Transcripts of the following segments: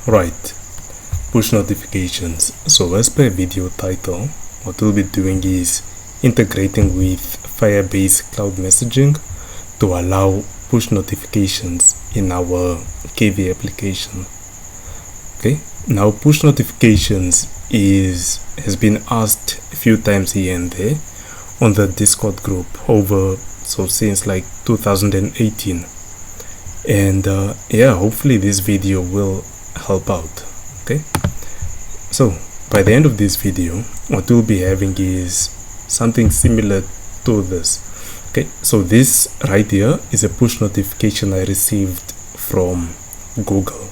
Right, push notifications. So as per video title, what we'll be doing is integrating with Firebase cloud messaging to allow push notifications in our Kivy application. Okay, now push notifications has been asked a few times here and there on the Discord group since like 2018, and hopefully this video will help out. Okay, so by the end of this video, what we'll be having is something similar to this. Okay, so this right here is a push notification I received from Google,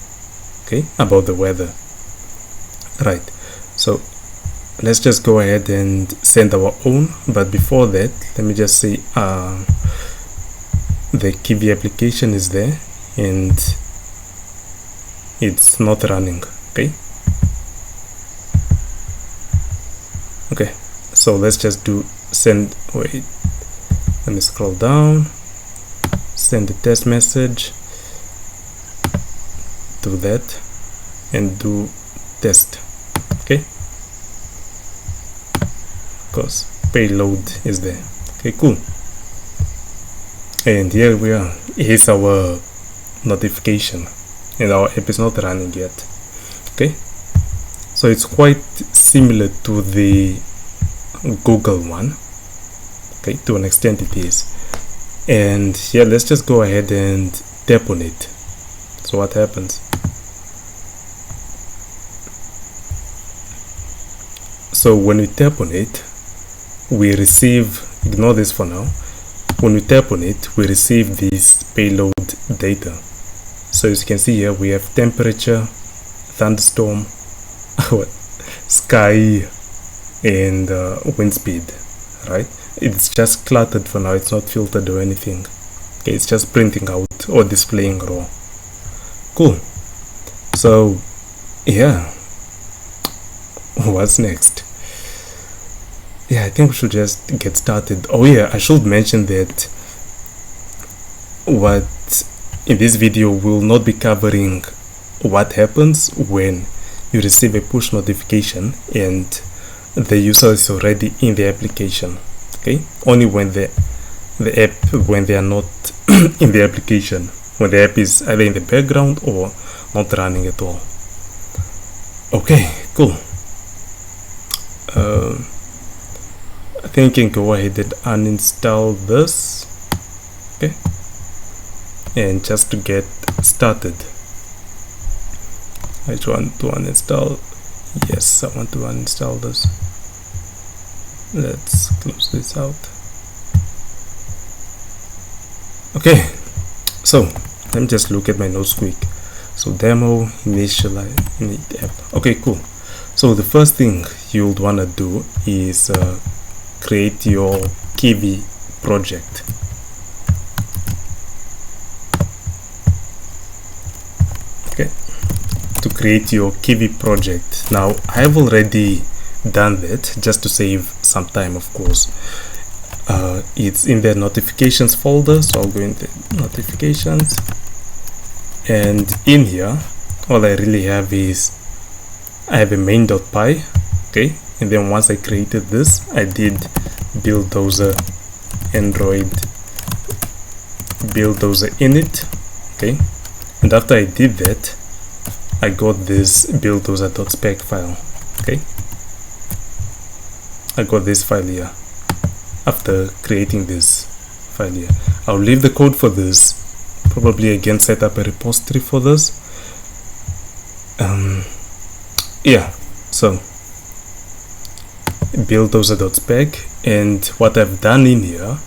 okay, about the weather. Right, so let's just go ahead and send our own, but before that, let me just say the Kivy application is there and it's not running. Okay, so let's just do send. Wait, let me scroll down, send the test message, do that and do test. Okay, because payload is there. Okay, cool. And here we are. Here's our notification and our app is not running yet. Okay, so it's quite similar to the Google one. Okay, to an extent it is. And yeah, let's just go ahead and tap on it. So what happens? So when we tap on it, we receive, ignore this for now, when we tap on it, we receive this payload data. So as you can see here, we have temperature, thunderstorm, sky, and wind speed, right? It's just cluttered for now, it's not filtered or anything. Okay, it's just printing out or displaying raw. Cool. So yeah, what's next? Yeah, I think we should just get started. Oh yeah, I should mention that in this video we'll not be covering what happens when you receive a push notification and the user is already in the application. Okay, only when when they are not in the application, when the app is either in the background or not running at all. Okay, cool. I think you can go ahead and uninstall this. Okay, and just to get started, I want to uninstall. Yes, I want to uninstall this. Let's close this out. Okay, so let me just look at my notes quick. So demo, initialize, init app. Okay, cool. So the first thing you'll want to do is create your Kivy project. Okay, to create your Kivy project. Now I've already done that just to save some time, of course. It's in the notifications folder, so I'll go into notifications, and in here all I really have is I have a main.py. okay, and then once I created this, I did bulldozer android bulldozer init. Okay, and after I did that, I got this bulldozer.spec file. Okay, I got this file here after creating this file here. I'll leave the code for this, probably again set up a repository for this. Yeah, so bulldozer.spec, and what I've done in here,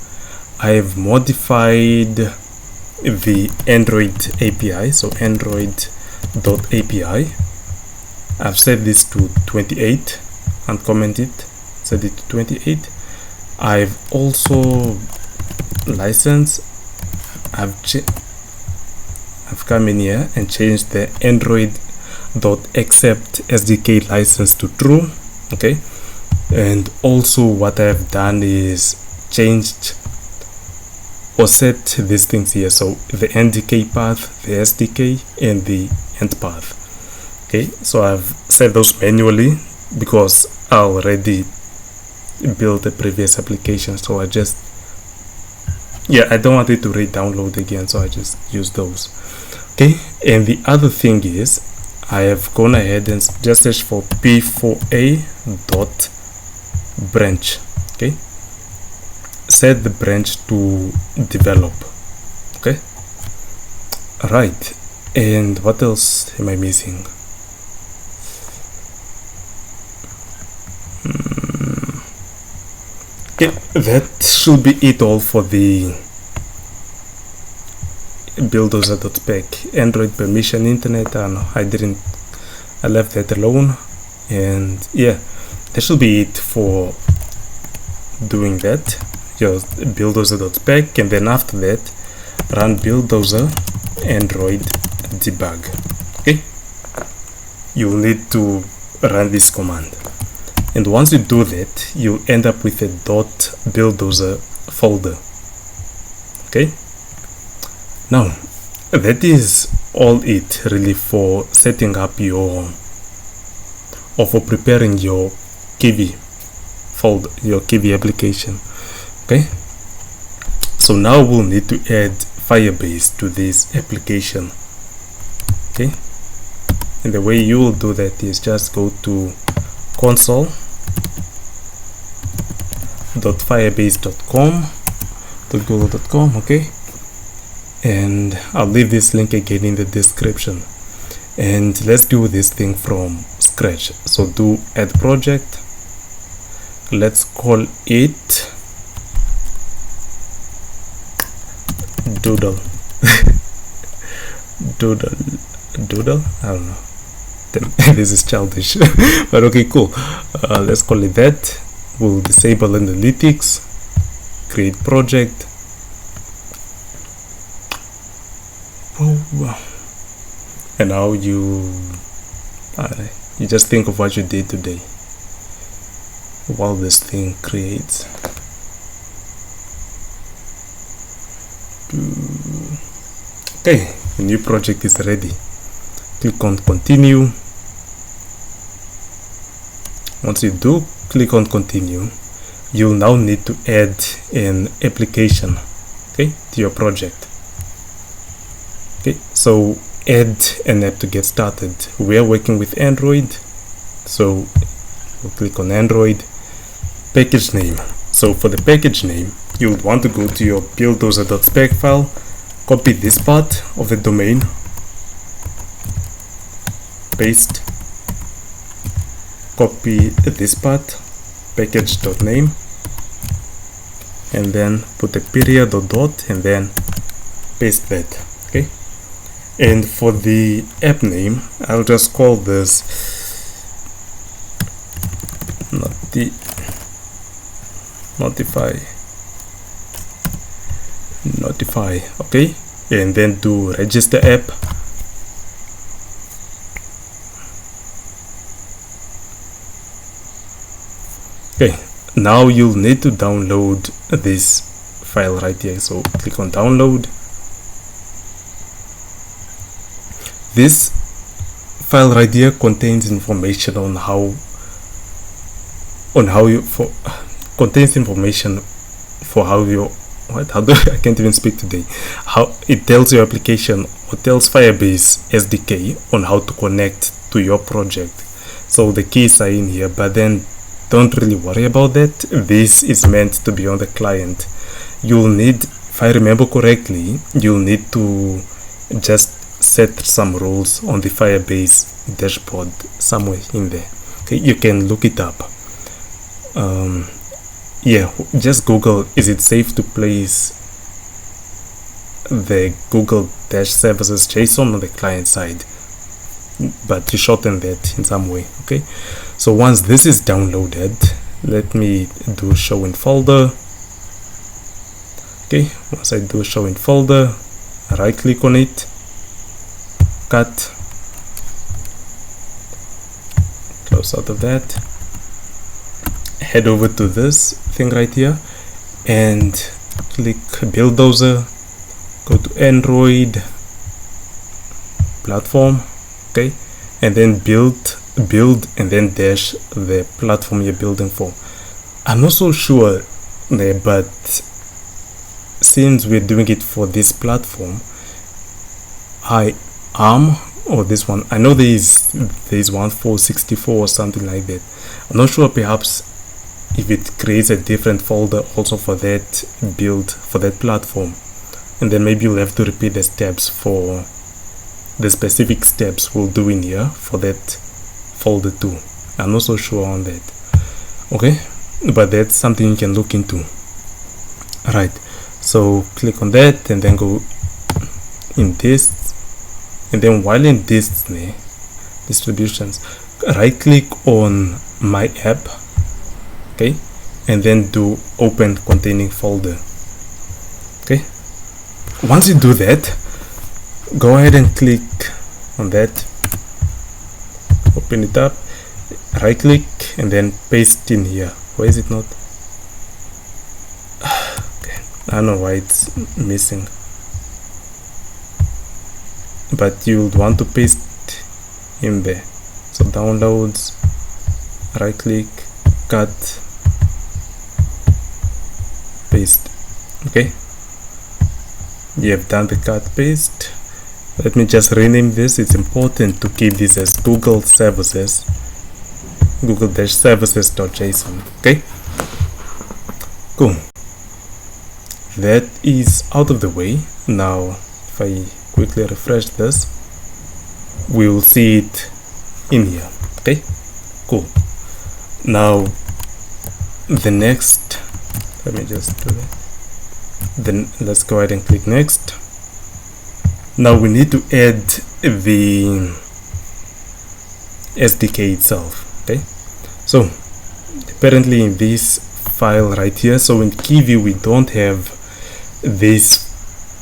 I have modified the Android API, so android.api. I've set this to 28, uncommented, set it to 28. I've also licensed, I've come in here and changed the Android.accept SDK license to true. Okay, and also what I've done is changed or set these things here, so the NDK path, the SDK, and the end path. Okay, so I've set those manually because I already built a previous application, so I don't want it to re-download again, so I just use those. Okay, and the other thing is I have gone ahead and just searched for p4a dot branch. Okay, set the branch to develop. Okay, right, and what else am I missing? Okay, that should be it all for the bulldozer.spec. Android permission internet, I left that alone. And yeah, that should be it for doing that. Just bulldozer.spec, and then after that run bulldozer android debug. Okay, you'll need to run this command, and once you do that, you'll end up with a .bulldozer folder. Okay, now that is all it really for setting up your, or for preparing your Kivy folder, your Kivy application. Okay, so now we'll need to add Firebase to this application. Okay, and the way you will do that is just go to console.firebase.com.google.com. okay, and I'll leave this link again in the description, and let's do this thing from scratch. So do add project, let's call it doodle doodle, I don't know, this is childish but okay, cool. Let's call it that. We'll disable analytics, create project. And now you just think of what you did today while this thing creates. Okay, the new project is ready. Click on continue. Once you do click on continue, you'll now need to add an application, okay, to your project. Okay, so add an app to get started. We are working with Android, so we'll click on Android. Package name. So for the package name, you would want to go to your bulldozer.spec file, copy this part of the domain, paste, copy this part, package.name, and then put a period or dot, and then paste that. Okay, and for the app name, I'll just call this notify, okay, and then do register app. Okay, now you'll need to download this file right here, so click on download. This file right here contains information on I can't even speak today. How it tells your application, or tells Firebase SDK on how to connect to your project. So the keys are in here, but then don't really worry about that. This is meant to be on the client. You'll need, if I remember correctly, you'll need to just set some rules on the Firebase dashboard somewhere in there. Okay, you can look it up. Yeah, just Google, is it safe to place the Google Dash services JSON on the client side, but to shorten that in some way. Okay, so once this is downloaded, let me do show in folder. Okay, once I do show in folder, right click on it, cut, close out of that, head over to this thing right here and click bulldozer, go to Android platform, okay, and then build, and then dash the platform you're building for. I'm not so sure, but since we're doing it for this platform, or this one, I know there's one for 64 or something like that. I'm not sure, perhaps if it creates a different folder also for that build for that platform, and then maybe you'll have to repeat the steps for the specific steps we'll do in here for that folder too. I'm not so sure on that. Okay, but that's something you can look into. Alright, so click on that and then go in this, and then while in this distributions, right click on my app, okay, and then do open containing folder. Okay, once you do that, go ahead and click on that, open it up, right click, and then paste in here. Why is it not? Okay, I don't know why it's missing, but you would want to paste in there. So downloads, right click, cut, paste. Okay, you have done the cut paste. Let me just rename this. It's important to keep this as Google Services, Google-services.json. Okay, cool. That is out of the way. Now if I quickly refresh this, we will see it in here. Okay, cool. Now the next, let me just do that. Then let's go ahead and click next. Now we need to add the SDK itself. Okay, so apparently in this file right here, so in Kivy we don't have this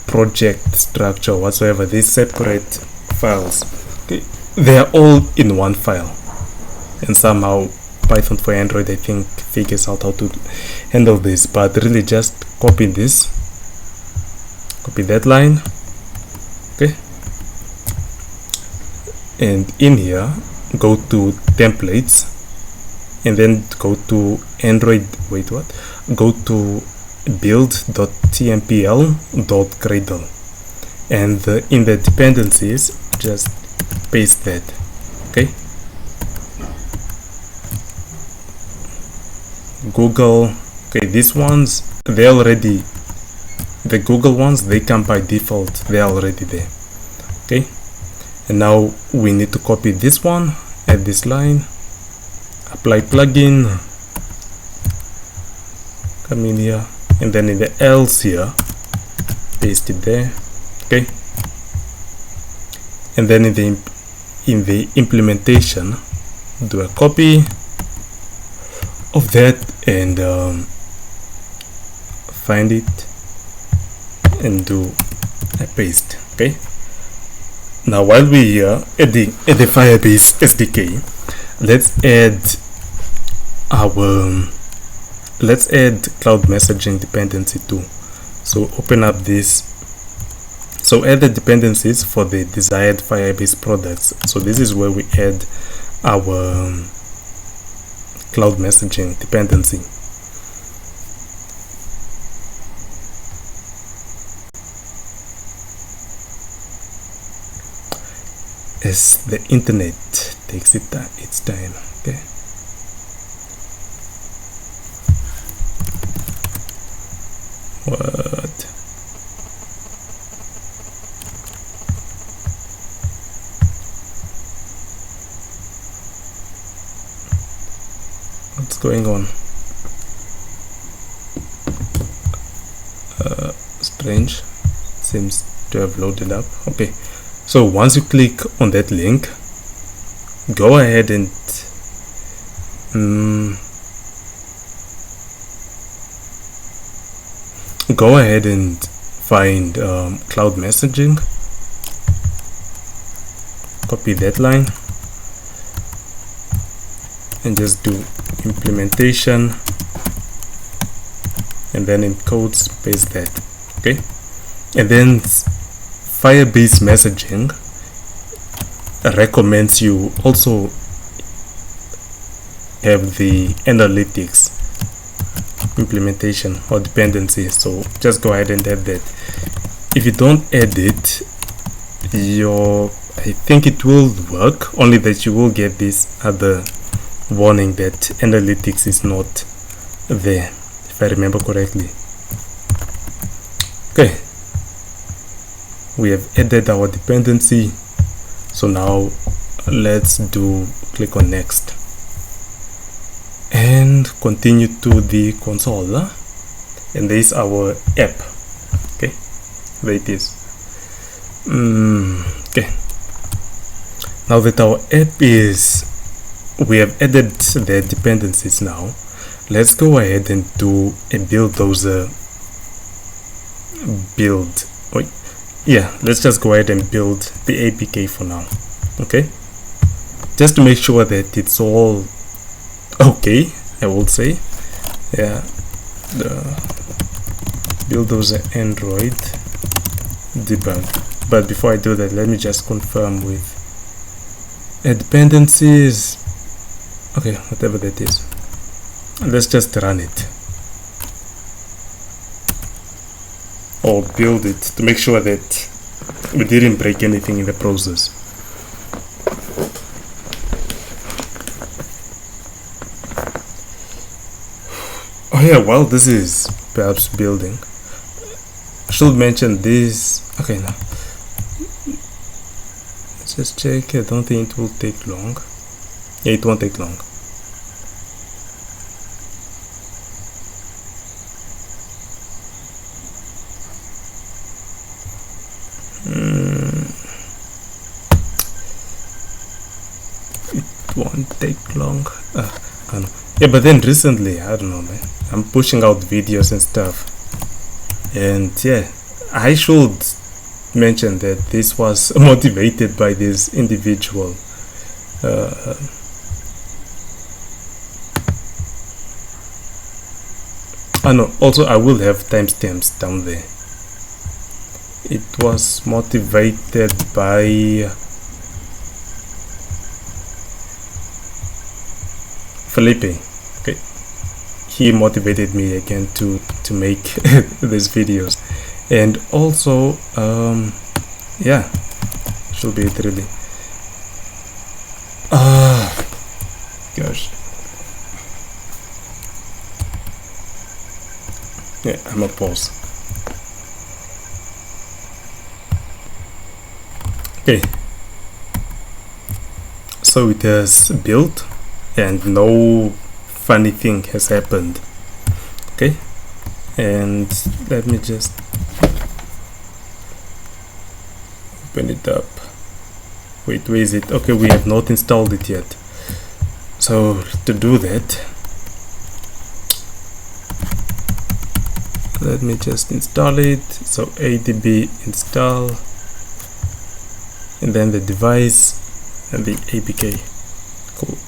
project structure whatsoever. These separate files, okay, they are all in one file, and somehow Python for Android, I think, figures out how to handle this. But really, just copy this, copy that line, okay, and in here go to templates, and then go to Android, go to build.tmpl.gradle, and in the dependencies just paste that. Okay, Google, okay, these ones, they already, the Google ones, they come by default, they're already there. Okay, and now we need to copy this one, add this line, apply plugin, come in here, and then in the else here paste it there. Okay, and then in the implementation do a copy of that and find it and do a paste. Okay, now while we're here at the Firebase SDK, let's add cloud messaging dependency too. So open up this, so add the dependencies for the desired Firebase products. So this is where we add our cloud messaging dependency. As the internet takes its time. Okay, what? What's going on? Strange, seems to have loaded up. Okay, so once you click on that link, go ahead and find cloud messaging, copy that line, and just do implementation, and then in codes paste that. Okay, and then Firebase messaging, recommends you also have the analytics implementation or dependency, so just go ahead and add that. If you don't add it, I think it will work, only that you will get this other warning that analytics is not there, if I remember correctly. Okay, we have added our dependency, so now let's click on next and continue to the console, and there is our app. Okay, there it is. Okay, now that our app is, we have added the dependencies. Now let's go ahead and do a bulldozer build. Let's just go ahead and build the APK for now. Okay, just to make sure that it's all okay, I will say. The bulldozer Android debug. But before I do that, let me just confirm with dependencies. Okay, whatever that is, let's just run it or build it to make sure that we didn't break anything in the process. Oh yeah, while this is perhaps building, I should mention this. Okay, now let's just check. I don't think it will take long. Yeah, it won't take long. It won't take long. I don't know. Yeah, but then recently, I don't know, man, I'm pushing out videos and stuff, and yeah, I should mention that this was motivated by this individual. No, also I will have timestamps down there. It was motivated by Felipe. Okay, he motivated me again to make these videos, and also yeah, should be it really. Gosh, yeah, I'm gonna pause. Okay, so it has built and no funny thing has happened. Okay, and let me just open it up. Wait, where is it? Okay, we have not installed it yet, so to do that, let me just install it. So adb install, and then the device and the APK. Cool.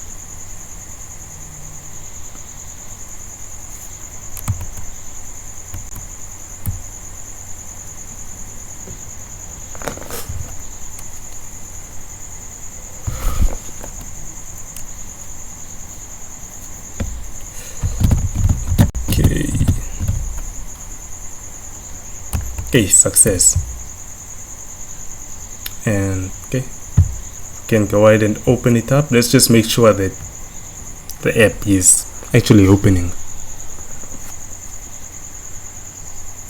Okay, success. And okay, can go ahead and open it up. Let's just make sure that the app is actually opening.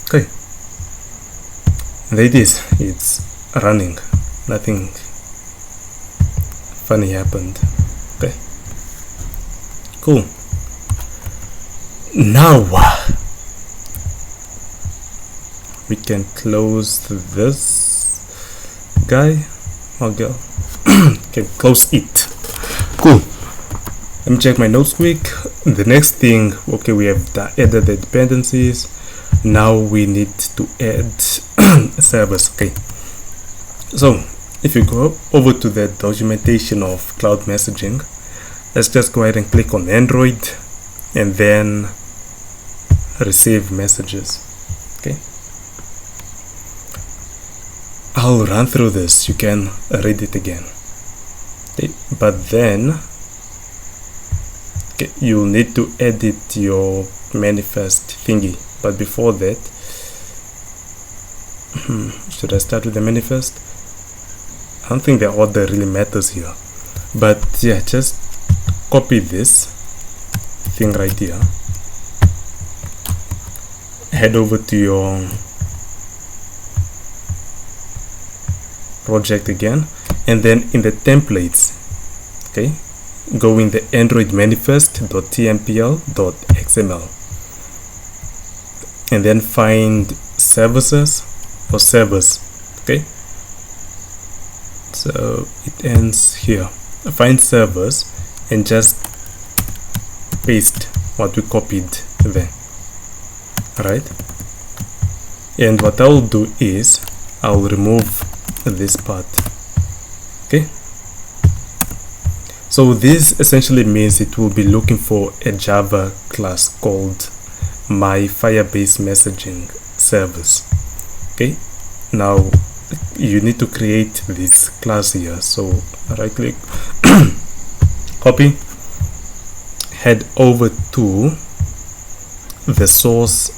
Okay, and there it is. It's running. Nothing funny happened. Okay, cool. Now we can close this guy or girl. Can close it. Cool. Let me check my notes quick. The next thing, okay, we have added the dependencies. Now we need to add servers. Okay, so if you go over to the documentation of cloud messaging, let's just go ahead and click on Android and then receive messages. Okay, I'll run through this, you can read it again. Okay, but then you'll need to edit your manifest thingy. But before that, should I start with the manifest? I don't think the order really matters here, but yeah, just copy this thing right here, head over to your project again, and then in the templates, okay, go in the Android manifest.tmpl.xml and then find services or servers. Okay, so it ends here. Find servers and just paste what we copied there. Alright, and what I'll do is I'll remove this part. Okay, so this essentially means it will be looking for a Java class called MyFirebaseMessagingService. Okay, now you need to create this class here, so right click copy, head over to the source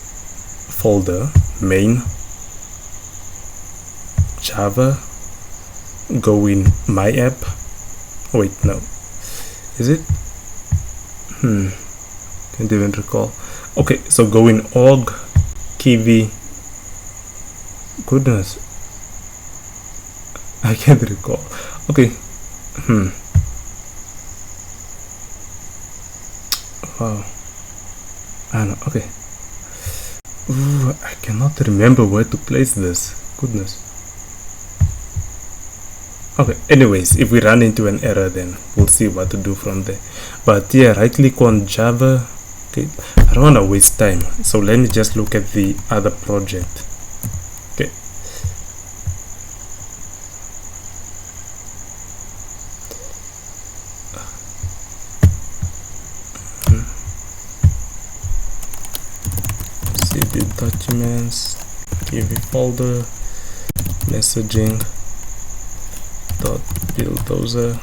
folder, main Java, go in my app. Wait, no, is it? Can't even recall. Okay, so go in org Kivy. Goodness, I can't recall. Okay, wow, I know. Okay, ooh, I cannot remember where to place this. Goodness. Okay, anyways, if we run into an error, then we'll see what to do from there. But yeah, right click on Java. Okay, I don't want to waste time, so let me just look at the other project. Okay, see the documents, Kivy folder, messaging dot bulldozer.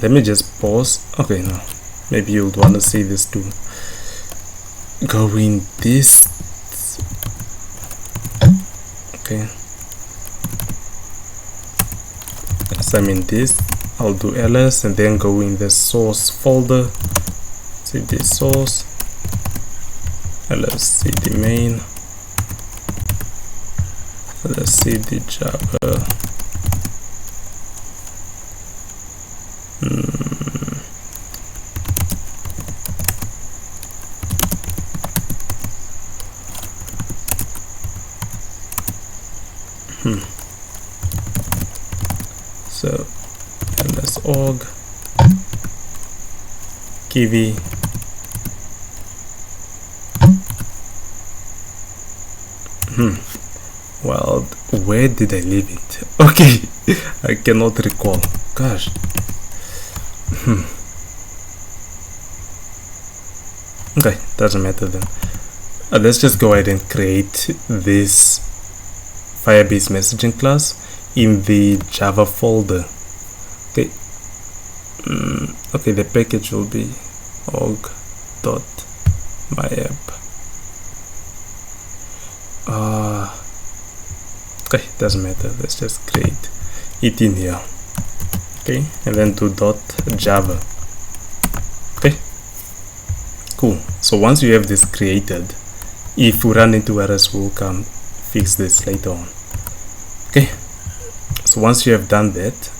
Let me just pause. Okay, no, maybe you'll want to see this too. Go in this. Okay, as I'm in this, I'll do ls and then go in the source folder, cd source, ls cd main, ls cd java. So ls org Kivy well, where did I leave it? Okay, I cannot recall. Gosh. Okay, doesn't matter then. Let's just go ahead and create this Firebase messaging class in the Java folder. Okay. Okay, the package will be org.myapp. Okay, doesn't matter. Let's just create it in here. Okay, and then do .java. Okay, cool. So once you have this created, if we run into errors, we'll come fix this later on. Okay, so once you have done that,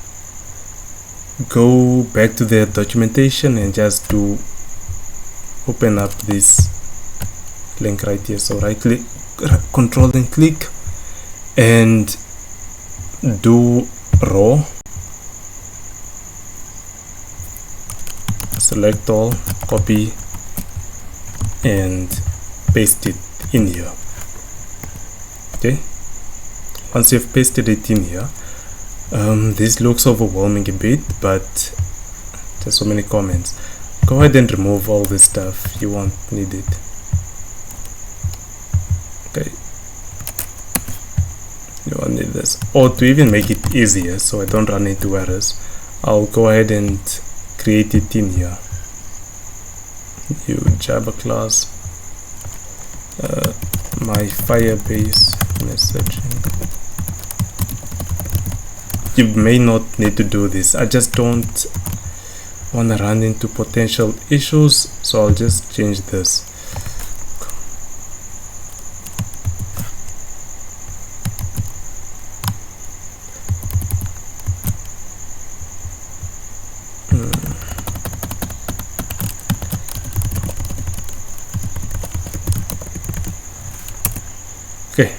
go back to the documentation and just open up this link right here. So right click, control and click, and do raw, select all, copy and paste it in here. Okay, once you've pasted it in here, this looks overwhelming a bit, but there's so many comments. Go ahead and remove all this stuff, you won't need it. Okay, you won't need this. Or to even make it easier so I don't run into errors, I'll go ahead and create it in here. New Java class, MyFirebase messaging. You may not need to do this. I just don't want to run into potential issues, so I'll just change this. Okay,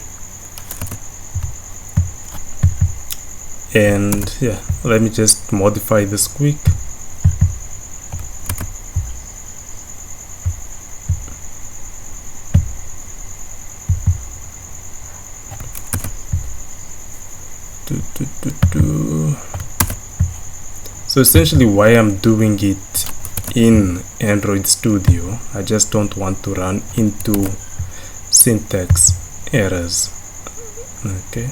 and yeah, let me just modify this quick. So essentially why I'm doing it in Android Studio, I just don't want to run into syntax errors. Okay,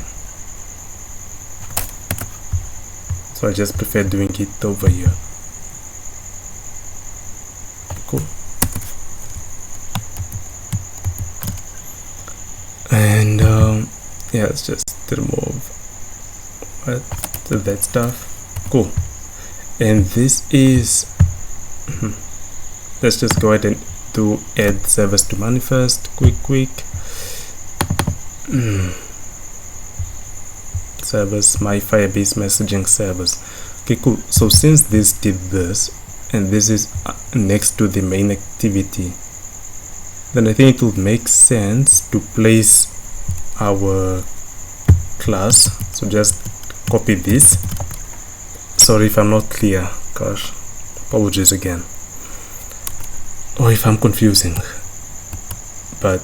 so I just prefer doing it over here. Cool. And yeah, let's just remove that stuff. Cool. And this is let's just go ahead and do add servers to manifest quick. Servers, my Firebase messaging servers. Okay, cool. So since this did this and this is next to the main activity, then I think it would make sense to place our class. So just copy this. Sorry if I'm not clear, gosh, apologies again, or if I'm confusing, but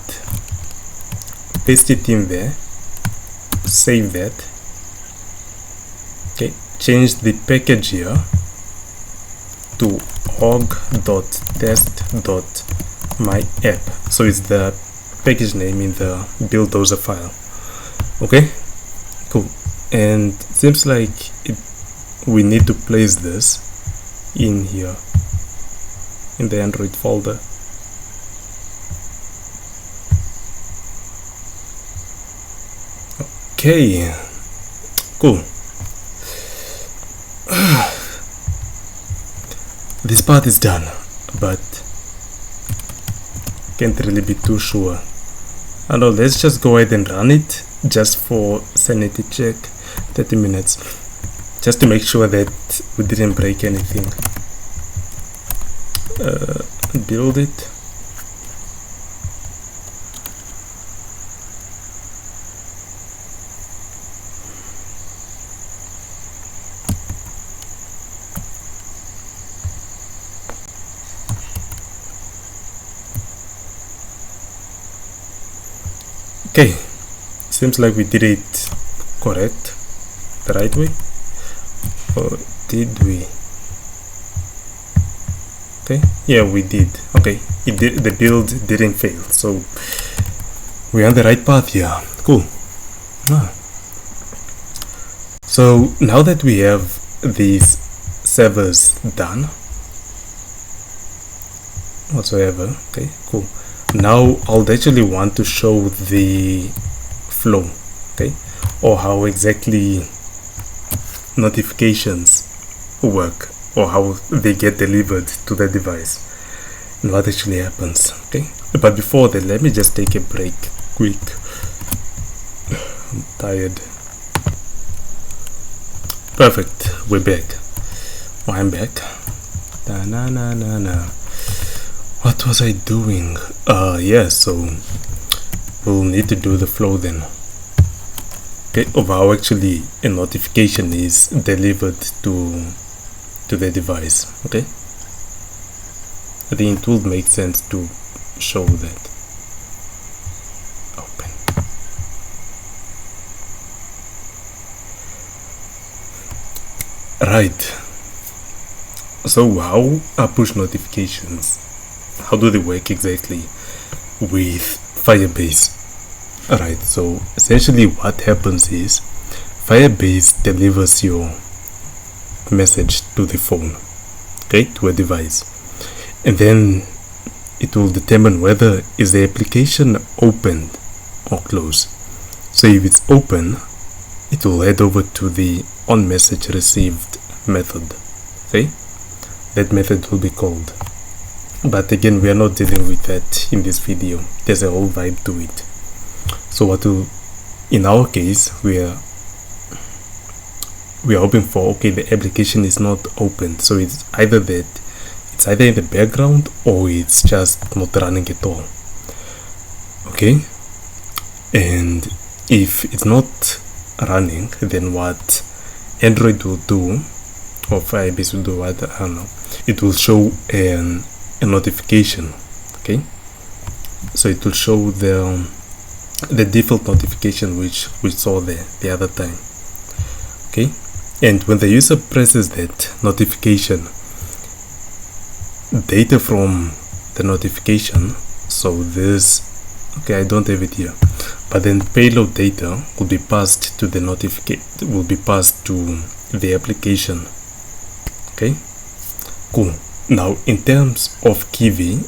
paste it in there, save that. Okay, change the package here to org.test.myapp, so it's the package name in the bulldozer file. Okay, cool. And it seems like we need to place this in here in the Android folder. Okay, cool. This part is done, but can't really be too sure. I know, let's just go ahead and run it just for sanity check. 30 minutes, just to make sure that we didn't break anything. Build it. Okay, seems like we did it correct, the right way, or did we? Okay, yeah, we did. Okay, it did, the build didn't fail, so we're on the right path here. Cool. So now that we have these servers done whatsoever, okay, cool. Now I'll actually want to show the flow, okay, or how exactly notifications work, or how they get delivered to the device and what actually happens. Okay, but before that, let me just take a break quick. I'm tired. Perfect, we're back. Oh, I'm back. What was I doing? Yeah, so we'll need to do the flow then. Okay, of how actually a notification is delivered to the device. Okay, I think it would make sense to show that. Open. Right, so how are push notifications? How do they work exactly with Firebase? Alright, so essentially what happens is Firebase delivers your message to the phone, okay, to a device, and then it will determine whether is the application opened or closed. So if it's open, it will head over to the onMessageReceived method. Okay, that method will be called, but again we are not dealing with that in this video. There's a whole vibe to it. So what will, in our case, we are hoping for, okay, the application is not open, so it's either in the background or it's just not running at all. Okay, and if it's not running, then what Android will do, or Firebase will do, I don't know, it will show a notification. Okay, so it will show the default notification which we saw there the other time. Okay, and when the user presses that notification, data from the notification, so this, okay, I don't have it here, but then payload data will be passed to the the application. Okay, cool. Now in terms of Kivy,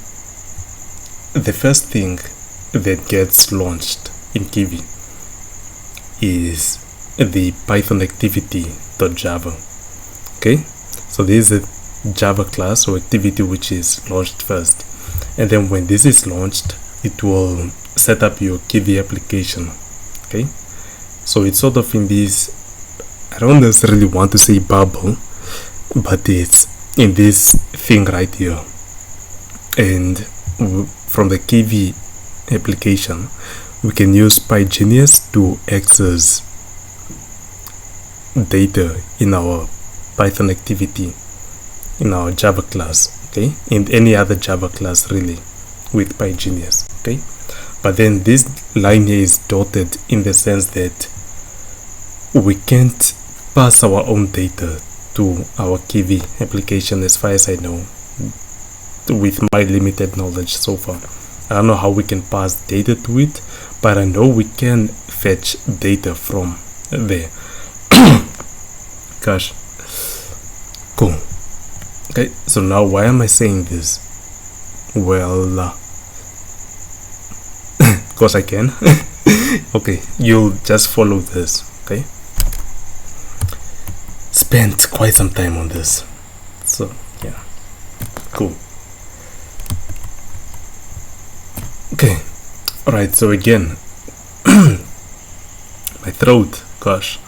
the first thing that gets launched in Kivy is the PythonActivity.java. Okay, so this is a Java class or activity which is launched first, and then when this is launched, it will set up your Kivy application. Okay, so it's sort of in this, I don't necessarily want to say bubble, but it's in this thing right here, and from the Kivy application we can use PyJnius to access data in our Python activity in our Java class, okay, in any other Java class really with PyJnius. Okay, but then this line here is dotted in the sense that we can't pass our own data to our Kivy application, as far as I know, with my limited knowledge so far. I don't know how we can pass data to it, but I know we can fetch data from there. Gosh, cool. Okay, so now why am I saying this? Well, because I can. Okay, you'll just follow this. Okay, spent quite some time on this, so yeah, cool. Okay, alright, so again, my throat, gosh.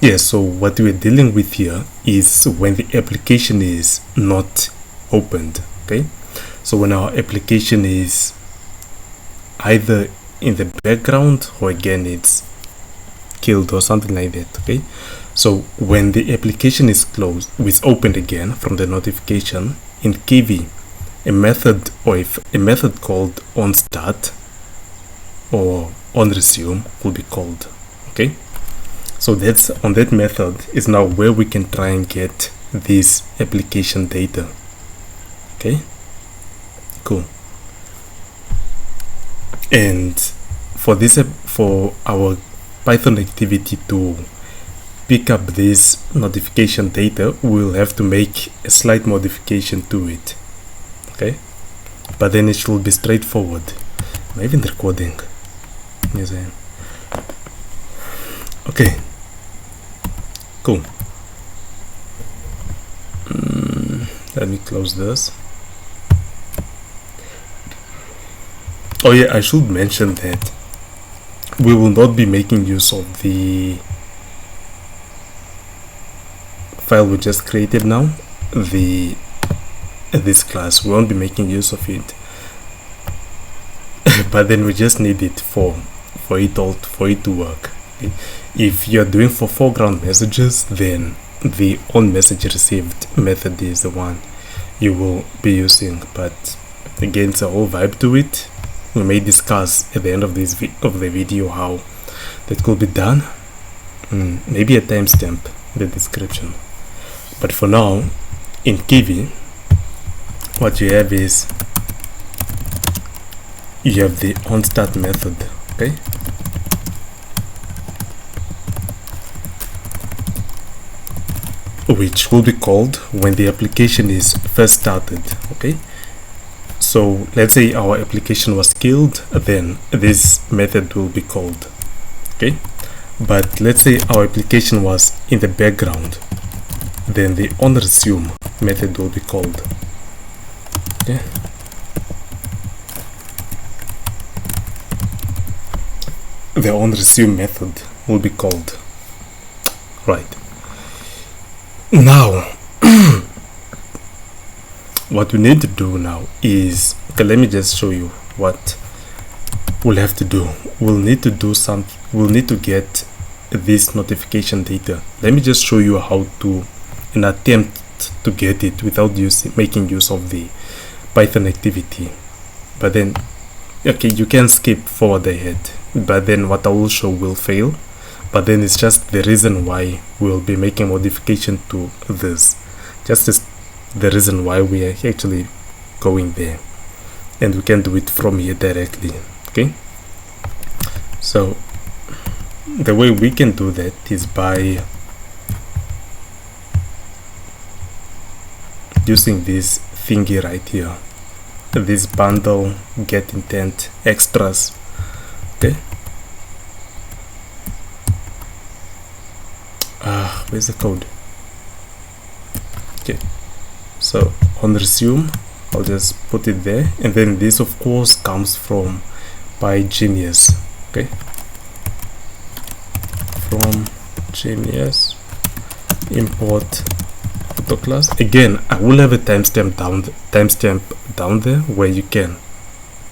Yeah, so what we're dealing with here is when the application is not opened. Okay, so when our application is either in the background or again it's killed or something like that. Okay, so when the application is closed, it's opened again from the notification in Kivy, a method called onStart or onResume will be called. Okay, so that's on that method is now where we can try and get this application data. Okay, cool. And for this, for our Python activity to pick up this notification data, we'll have to make a slight modification to it. Okay, but then it should be straightforward. Am I even recording? Yes, I am. Okay, cool. Let me close this. Oh yeah, I should mention that we will not be making use of the file we just created now, this class. We won't be making use of it, but then we just need it for it to work. Okay? If you're doing for foreground messages, then the onMessageReceived method is the one you will be using, but again, it's a whole vibe to it. We may discuss at the end of this of the video how that could be done. Maybe a timestamp in the description. But for now, in Kivy, what you have is you have the onStart method, okay, which will be called when the application is first started. Okay, so let's say our application was killed, then this method will be called. Okay, but let's say our application was in the background, then the onResume method will be called. Okay, the onResume method will be called. Right. Now, what we need to do now is, okay, let me just show you what we'll have to do. We'll need to do something. We'll need to get this notification data. Let me just show you how to, an attempt to get it without making use of the Python activity. But then, okay, you can skip forward ahead, but then what I will show will fail. But then it's just the reason why we'll be making modification to this, just as the reason why we are actually going there, and we can do it from here directly. Okay, so the way we can do that is by using this thingy right here, this bundle get intent extras. Okay, where's the code? Okay, so onResume, I'll just put it there, and then this of course comes from PyJnius. Okay, from Genius import auto class. Again, I will have a timestamp down there where you can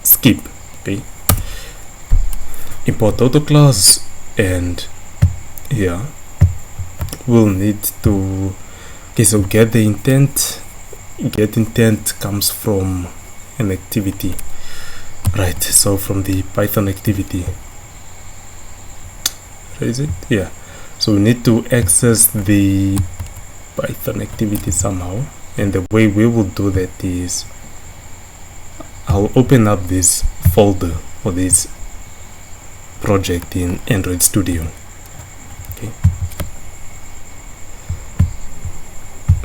skip. Okay, import auto class, and here we'll need to, okay, so get the intent. Get intent comes from an activity, right? So from the Python activity, where is it? Yeah, so we need to access the Python activity somehow, and the way we will do that is I'll open up this folder or this project in Android Studio. Okay,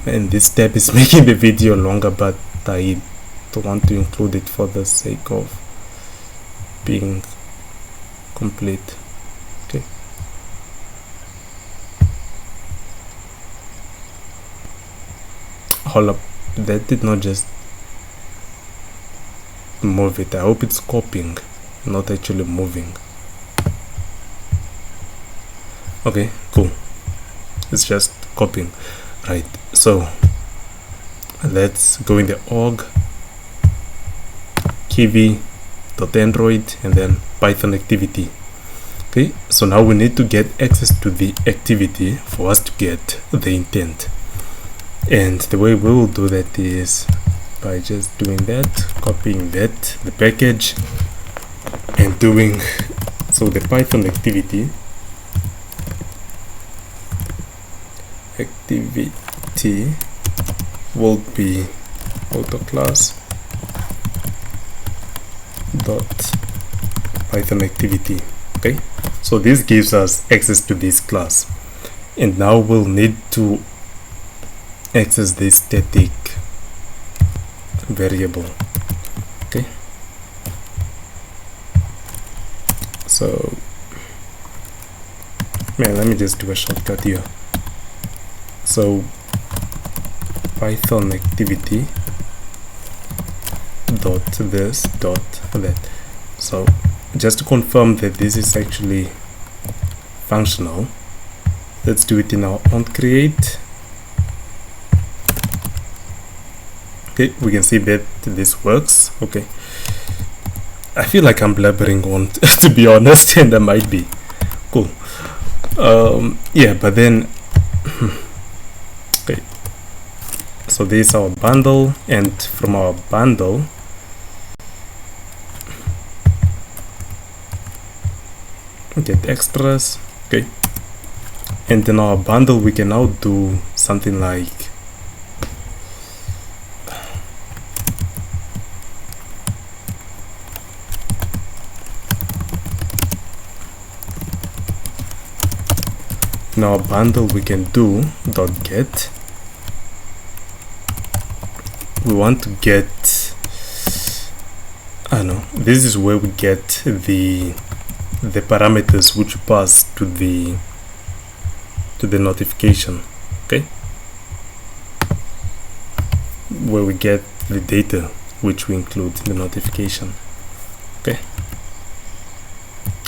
and this step is making the video longer, but I don't want to include it for the sake of being complete. Okay, hold up, that did not just move it. I hope it's copying, not actually moving. Okay, cool, it's just copying. Right, so let's go in the org Kivy.android and then Python activity. Okay, so now we need to get access to the activity for us to get the intent, and the way we will do that is by just doing that, copying that, the package, and doing so the Python activity will be auto class dot Python activity. Okay, so this gives us access to this class, and now we'll need to access this static variable. Okay, so let me just do a shortcut here. So Python activity dot this dot that. So just to confirm that this is actually functional, let's do it in our onCreate. Okay, we can see that this works. Okay, I feel like I'm blabbering on to be honest, and I might be. Cool. Yeah, but then okay, so this is our bundle, and from our bundle get extras. Okay, and in our bundle we can now do something like Now bundle we can do dot get. We want to get, I know, this is where we get the parameters which pass to the notification, okay, where we get the data which we include in the notification, okay.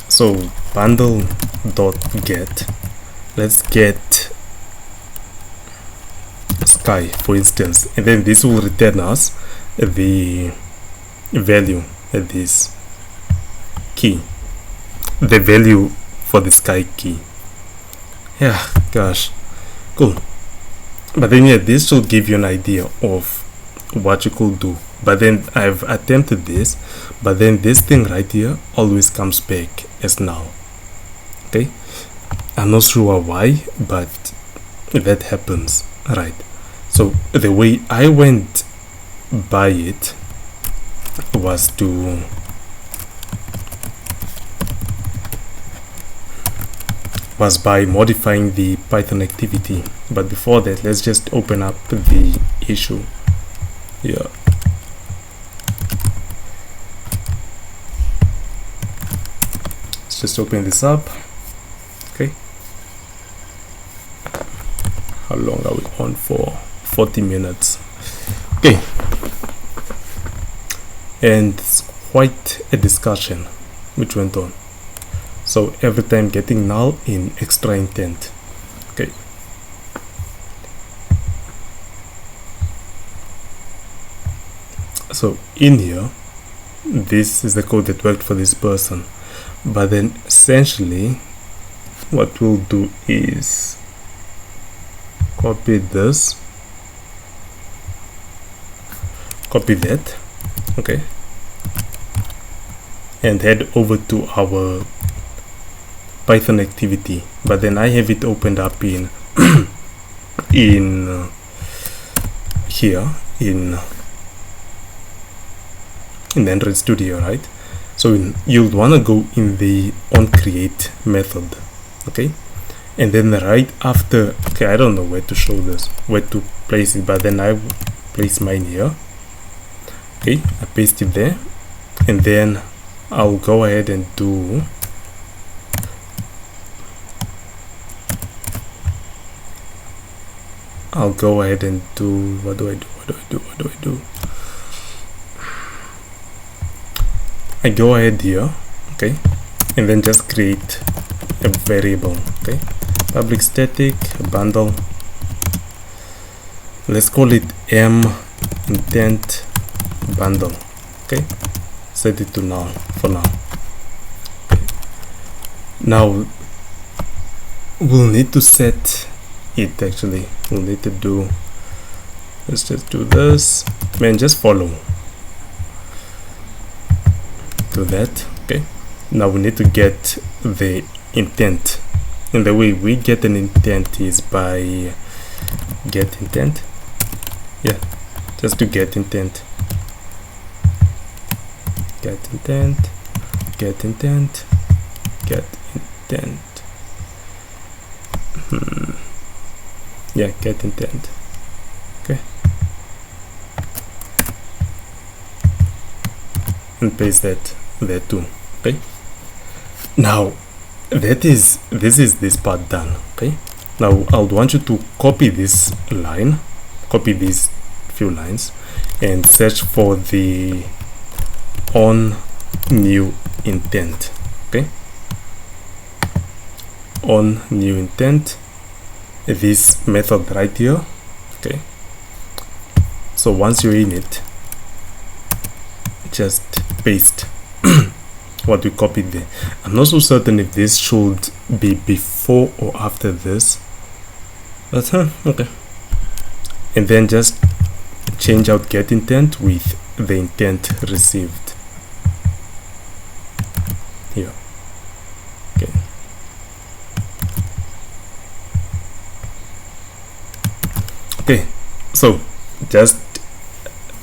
So bundle dot get, let's get sky for instance, and then this will return us the value at this key, the value for the sky key. Yeah, gosh, cool. But then yeah, this should give you an idea of what you could do. But then I've attempted this, but then this thing right here always comes back as null, okay. I'm not sure why, but that happens, right? So the way I went by it was by modifying the Python activity. But before that, let's just open up the issue. Yeah. Let's just open this up. Okay. How long are we on for? 40 minutes. Okay. And it's quite a discussion which went on. So every time getting null in extra intent. Okay. So in here, this is the code that worked for this person. But then essentially what we'll do is copy this, copy that, okay, and head over to our Python activity. But then I have it opened up in here in Android Studio, right? So you'll want to go in the onCreate method, okay, and then right after, okay, I don't know where to show this, where to place it, but then I place mine here. Okay, I paste it there, and then I'll go ahead and do what do I do? I go ahead here, okay, and then just create a variable, okay, public static bundle, let's call it m intent bundle, okay, set it to null for now. Okay. Now we'll need to set it, actually we'll need to do, let's just do this, man, just follow, do that, okay. Now we need to get the intent, and the way we get an intent is by get intent, yeah, just to get intent, get intent, get intent, get intent, yeah, get intent, okay, and paste that there too, okay. Now this is this part done, okay. Now I would want you to copy this line, copy these few lines, and search for the on new intent, okay, on new intent, this method right here, okay. So once you're in it, just paste what we copied there. I'm not so certain if this should be before or after this, but okay. And then just change out get intent with the intent received here, okay. Okay, so just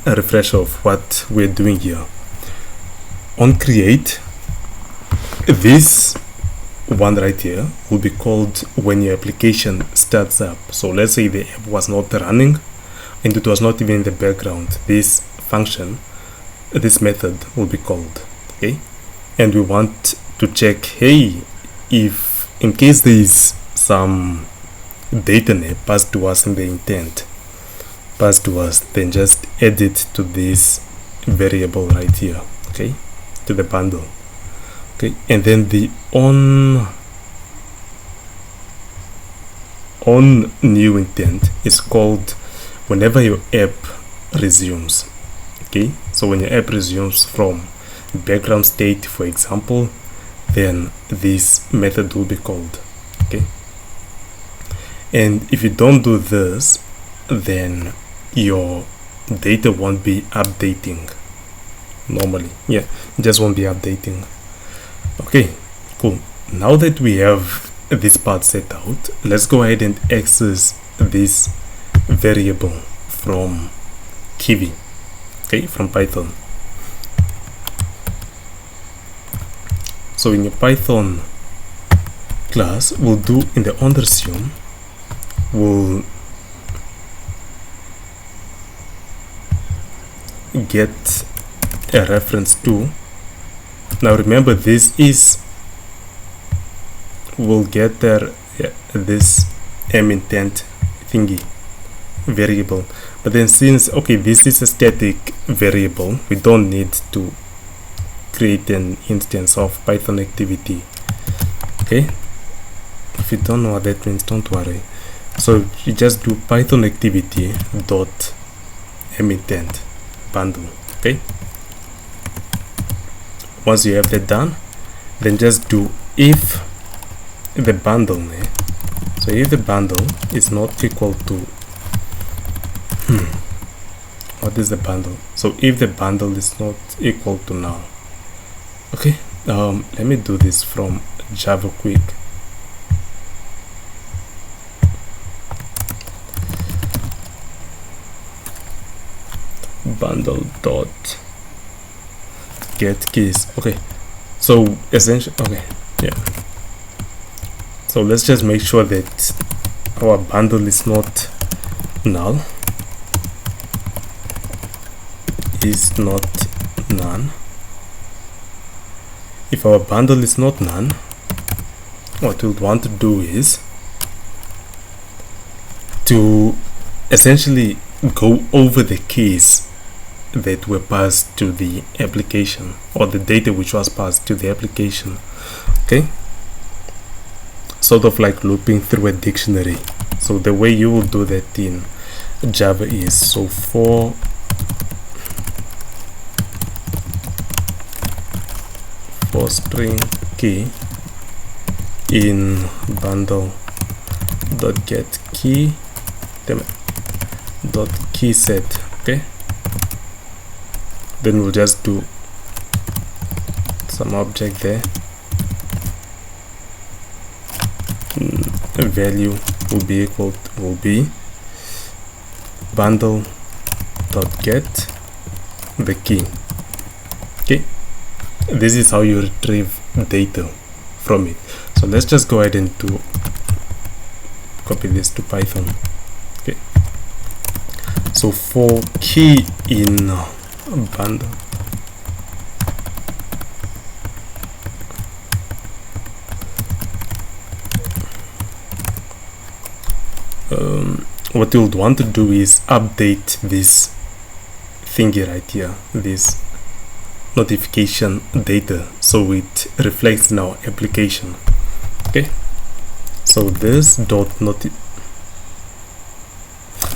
a refresh of what we're doing here. On create, this one right here will be called when your application starts up. So let's say the app was not running and it was not even in the background. This function, this method will be called. Okay, and we want to check, hey, if in case there is some data name passed to us in the intent passed to us, then just add it to this variable right here, okay, to the bundle. Okay, and then the on new intent is called whenever your app resumes. Okay, so when your app resumes from background state, for example, then this method will be called. Okay, and if you don't do this, then your data won't be updating normally. Yeah, it just won't be updating. Okay, cool. Now that we have this part set out, let's go ahead and access this variable from Kivy, okay, from Python. So in your Python class, we'll do in the on resume, we'll get a reference to. Now remember, this is, we'll get there, this m intent thingy variable, but then since, okay, this is a static variable, we don't need to create an instance of Python activity. Okay, if you don't know what that means, don't worry. So you just do Python activity dot m intent bundle. Okay, once you have that done, then just do if the bundle name. So if the bundle is not equal to what is the bundle? So if the bundle is not equal to null. Okay, let me do this from Java quick. Bundle dot get keys. Okay, so essentially, okay, yeah, so let's just make sure that our bundle is not null, is not none. If our bundle is not none, what we'll want to do is to essentially go over the keys that were passed to the application, or the data which was passed to the application. Okay, sort of like looping through a dictionary. So the way you will do that in Java is, so for string key in bundle dot get key dot key set. Okay, then we'll just do some object there. Value will be equal to, will be bundle dot get the key. Okay, this is how you retrieve data from it. So let's just go ahead and do copy this to Python. Okay, so for key in bundle, what you'll want to do is update this thingy right here, this notification data, so it reflects in our application. Okay, so this dot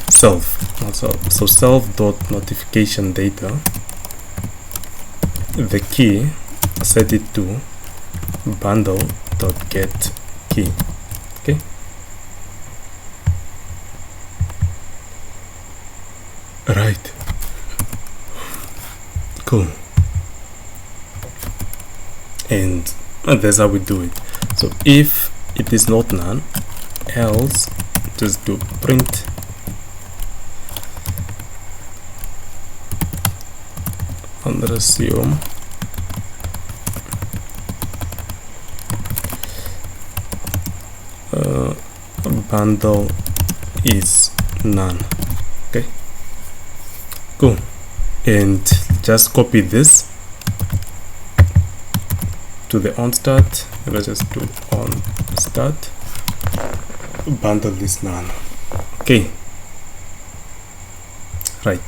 self, not self, so self dot notification data, the key, set it to bundle dot get key. Okay, right, cool. And that's how we do it. So if it is not none, else just do print on resume bundle is none. Okay, cool. And just copy this to the on start. Let's just do on start bundle is none. Okay, right,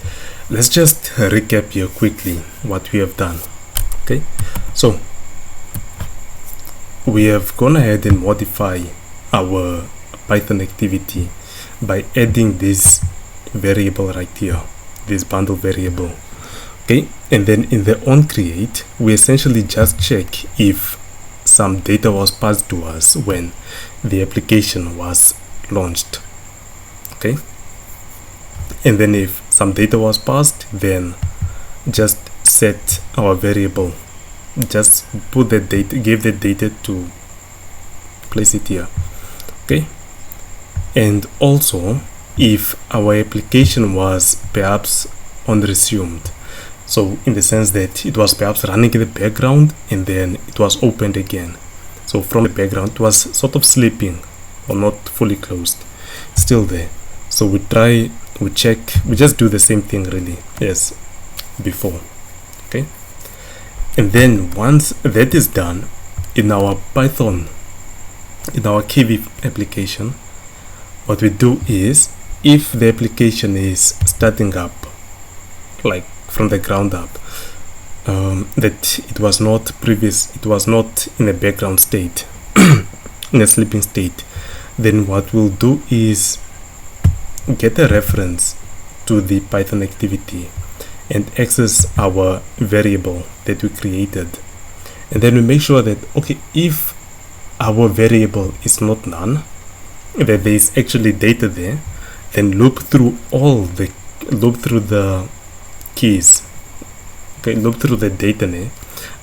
let's just recap here quickly what we have done. Okay, so we have gone ahead and modify our Python activity by adding this variable right here, this bundle variable. Okay, and then in the on create, we essentially just check if some data was passed to us when the application was launched. Okay, and then if some data was passed, then just set our variable, just put the data, give the data to place it here. Okay, and also if our application was perhaps unresumed, so in the sense that it was perhaps running in the background and then it was opened again, so from the background it was sort of sleeping or not fully closed, still there. So we check, we just do the same thing really as before. Okay, and then once that is done, in our Python, in our Kivy application, what we do is, if the application is starting up like from the ground up, that it was not in a background state, in a sleeping state, then what we'll do is get a reference to the Python activity and access our variable that we created, and then we make sure that, okay, if our variable is not none, that there is actually data there, then loop through the keys. Okay, loop through the data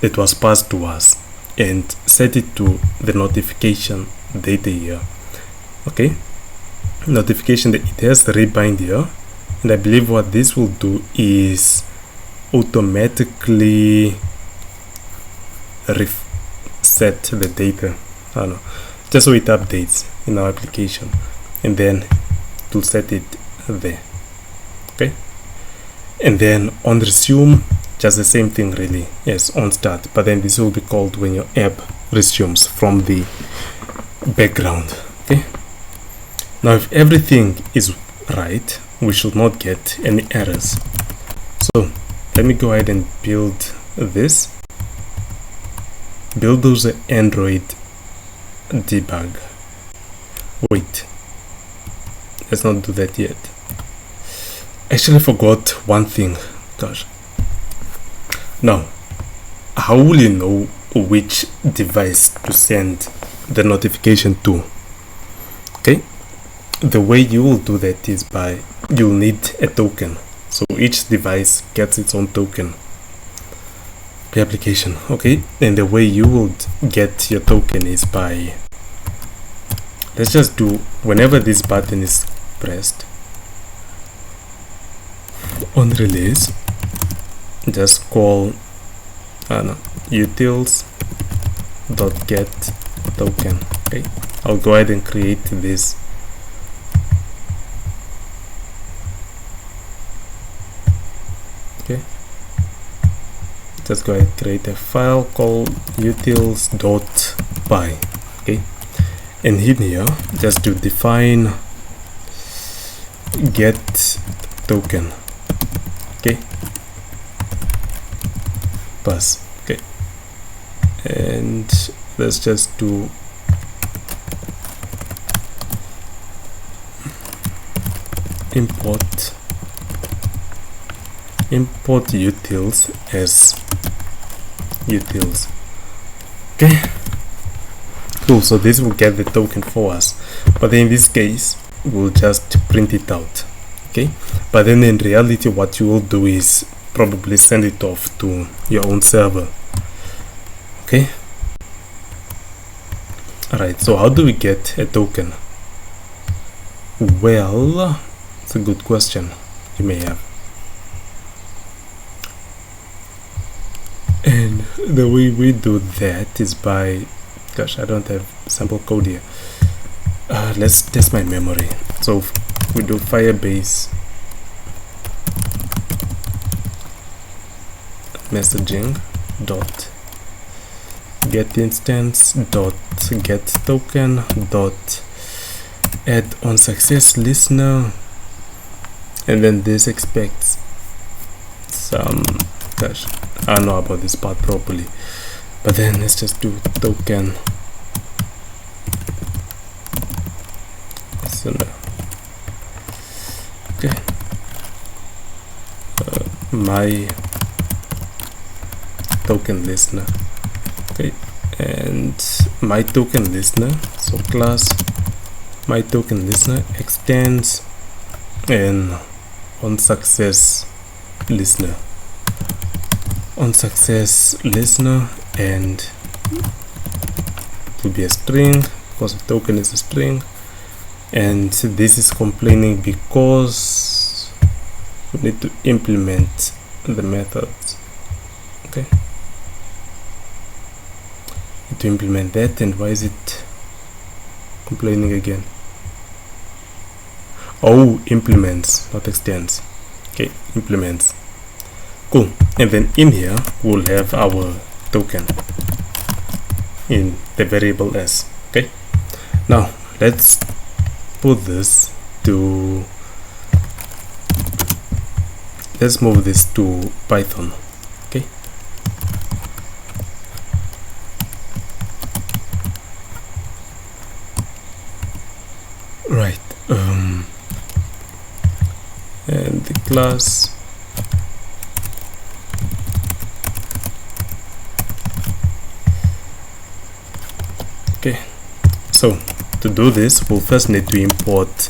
that was passed to us and set it to the notification data here. Okay, notification that it has the rebind here, and I believe what this will do is automatically reset the data. I don't know, just so it updates in our application, and then to set it there. Okay, and then on resume, just the same thing really as on start, but then this will be called when your app resumes from the background. Okay, now if everything is right, we should not get any errors. So let me go ahead and build this, build those Android debug. Wait, let's not do that yet. Actually, I forgot one thing. Gosh. Now, how will you know which device to send the notification to? Okay, the way you will do that is by, you'll need a token. So each device gets its own token per application. Okay, and the way you would get your token is by, let's just do, whenever this button is pressed on release, just call utils.get token. Okay, I'll go ahead and create this. Okay, just go ahead and create a file called utils.py. Okay, and in here just to define get token. Okay, pass. Okay, and let's just do import utils as utils. Okay, cool. So this will get the token for us, but in this case we'll just print it out. Okay, but then in reality what you will do is probably send it off to your own server. Okay, alright, so how do we get a token? Well, it's a good question you may have. And the way we do that is by, gosh, I don't have sample code here. let's test my memory. So we do Firebase messaging dot get instance dot get token dot add on success listener, and then this expects some gosh, I don't know about this part properly, but then let's just do token listener. Okay, my token listener. Okay, and my token listener, so class my token listener extends and on success listener, on success listener, and it will be a string because the token is a string, and this is complaining because we need to implement the methods. Okay, to implement that. And why is it complaining again? Oh, implements, not extends. Okay, implements. Cool. And then in here we'll have our token in the variable s. Okay, now let's put this to, let's move this to Python. Okay, right, and the class okay. So to do this, we'll first need to import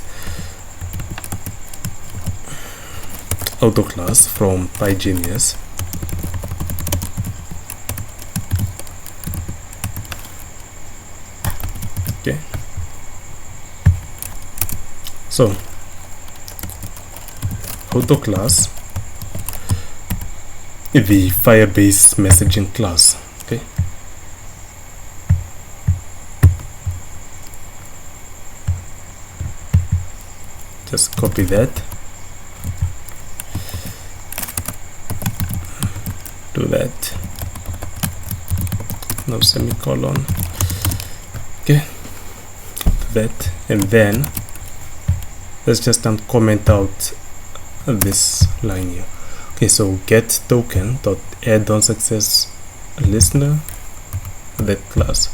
auto class from PyJnius. Okay, so auto class the Firebase messaging class. Okay, just copy that, do that, no semicolon. Okay, do that, and then let's just comment out this line here. Okay, so get token dot add on success listener, that class.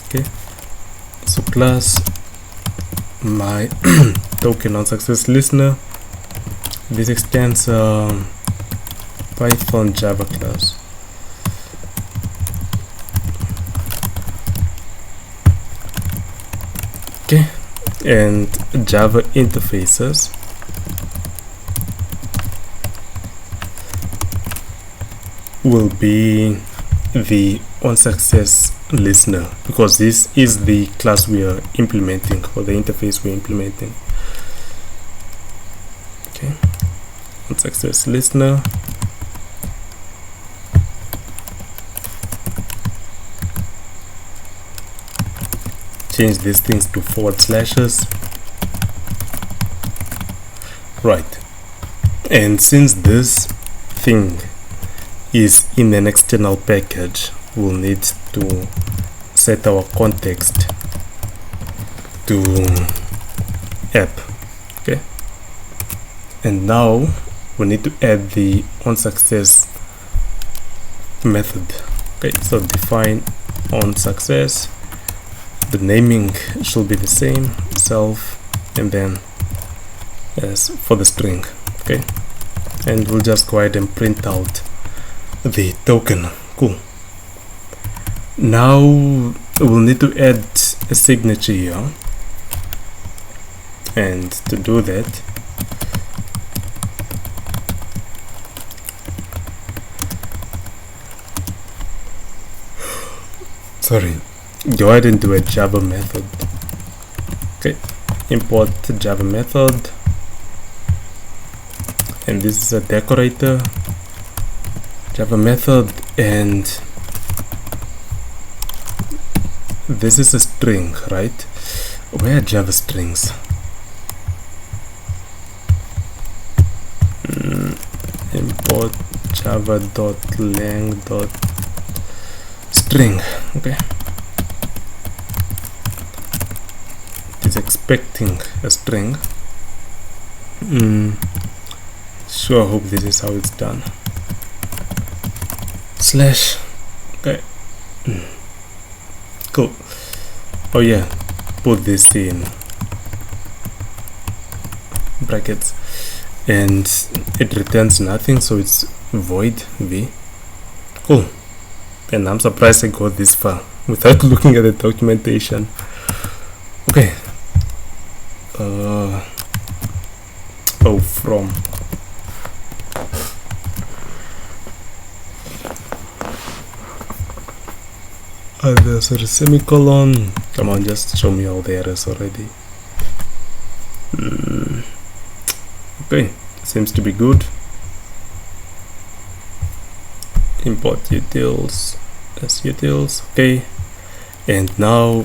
Okay, so class my token on success listener, this extends Python Java class. Okay, and Java interfaces will be the on success listener, because this is the class we are implementing, or the interface we're implementing. Okay, on success listener, change these things to forward slashes. Right, and since this thing is in an external package, we'll need to set our context to app. Okay, and now we need to add the on success method. Okay, so define on success, the naming should be the same, self, and then as for the string. Okay, and we'll just go ahead and print out the token. Cool. Now we'll need to add a signature here, and to do that, go ahead and do a Java method. Okay, import the Java method, and this is a decorator Java method, and this is a string, right? Where are Java strings? Import java.lang.string. okay, it is expecting a string. Sure, hope this is how it's done. Slash. Okay, cool. Oh yeah, put this in brackets and it returns nothing, so it's void v. Cool. And I'm surprised I got this far without looking at the documentation. Okay. From there's a semicolon. Come on, just show me all the errors already. Okay, seems to be good. Import utils as utils. Okay, and now,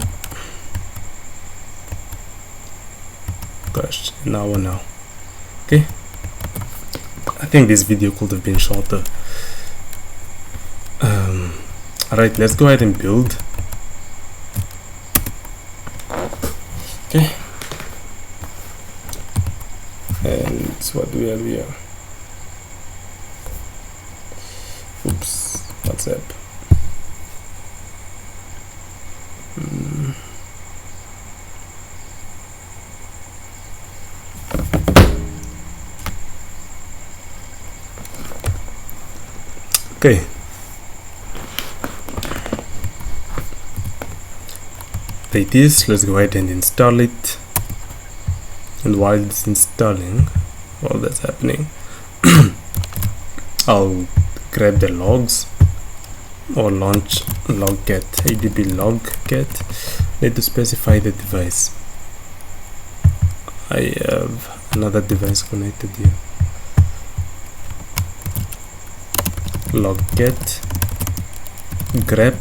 gosh, now. Okay, I think this video could have been shorter. Alright, let's go ahead and build. Okay, and what do we have here? Oops, what's up? Okay, there it is. Let's go ahead and install it. And while it's installing, while that's happening, I'll grab the logs or launch logget, adb logget. Need to specify the device. I have another device connected here. Logget grep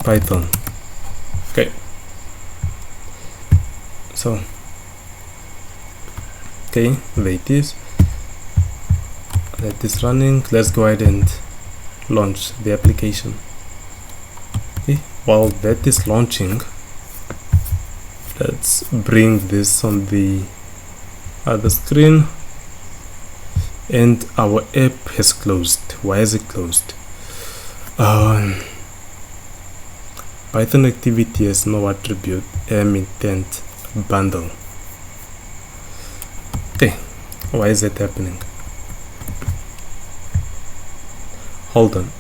python. Okay, so okay, there it is. That is running. Let's go ahead and launch the application. Okay, while that is launching, let's bring this on the other screen. And our app has closed. Why is it closed? Python activity has no attribute intent bundle. Okay, why is that happening? Hold on.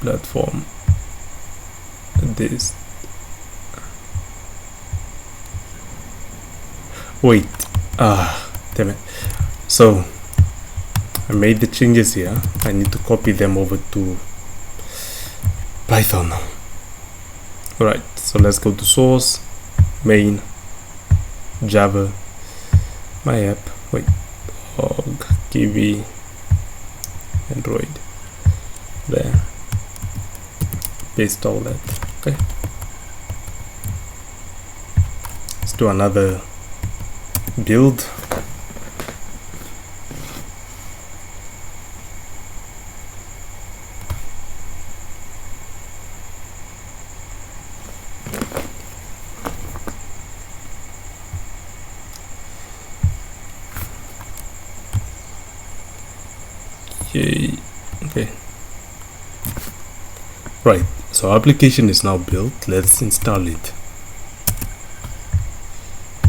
Platform. This. Wait. Damn it. So I made the changes here. I need to copy them over to Python. Alright, so let's go to source, main, Java, my app, wait, org, Kivy, Android, there, paste all that. Okay, let's do another build. Okay, right, so our application is now built. Let's install it.